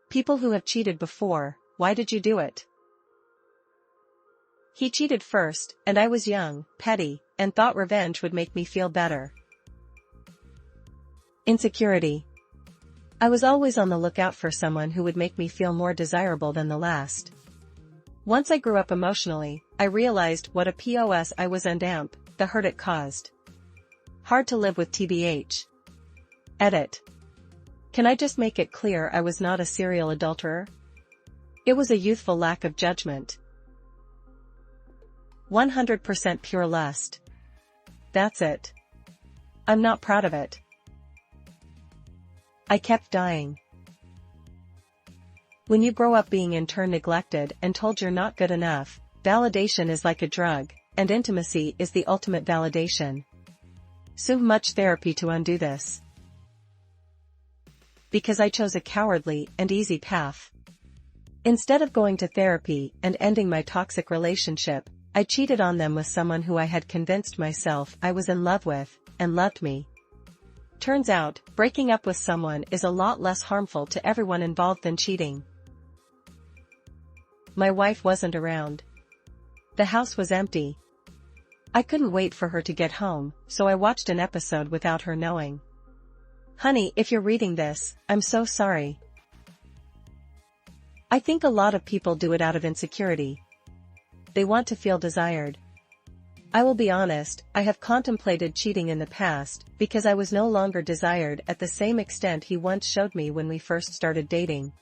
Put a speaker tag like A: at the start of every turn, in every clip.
A: People who have cheated before, why did you do it? He cheated first, and I was young, petty, and thought revenge would make me feel better. Insecurity. I was always on the lookout for someone who would make me feel more desirable than the last. Once I grew up emotionally, I realized what a POS I was and the hurt it caused. Hard to live with tbh. Edit. Can I just make it clear I was not a serial adulterer? It was a youthful lack of judgment. 100% pure lust. That's it. I'm not proud of it. I kept dying. When you grow up being in turn neglected and told you're not good enough, validation is like a drug, and intimacy is the ultimate validation. So much therapy to undo this. Because I chose a cowardly and easy path. Instead of going to therapy and ending my toxic relationship, I cheated on them with someone who I had convinced myself I was in love with, and loved me. Turns out, breaking up with someone is a lot less harmful to everyone involved than cheating. My wife wasn't around. The house was empty. I couldn't wait for her to get home, so I watched an episode without her knowing. Honey, if you're reading this, I'm so sorry. I think a lot of people do it out of insecurity. They want to feel desired. I will be honest, I have contemplated cheating in the past, because I was no longer desired at the same extent he once showed me when we first started dating.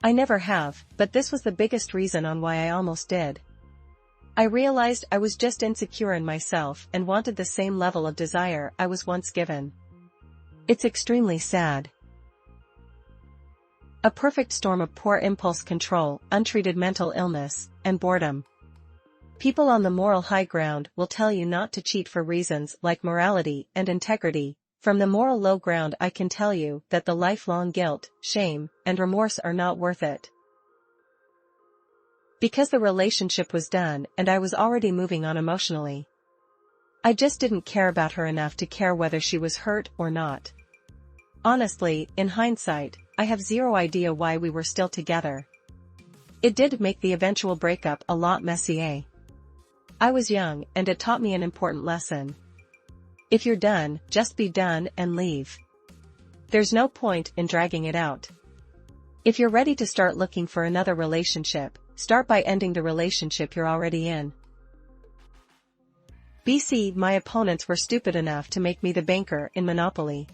A: I never have, but this was the biggest reason on why I almost did. I realized I was just insecure in myself and wanted the same level of desire I was once given. It's extremely sad. A perfect storm of poor impulse control, untreated mental illness, and boredom. People on the moral high ground will tell you not to cheat for reasons like morality and integrity. From the moral low ground I can tell you that the lifelong guilt, shame, and remorse are not worth it. Because the relationship was done and I was already moving on emotionally. I just didn't care about her enough to care whether she was hurt or not. Honestly, in hindsight, I have zero idea why we were still together. It did make the eventual breakup a lot messier. I was young, and it taught me an important lesson. If you're done, just be done and leave. There's no point in dragging it out. If you're ready to start looking for another relationship, start by ending the relationship you're already in. BC, my opponents were stupid enough to make me the banker in Monopoly.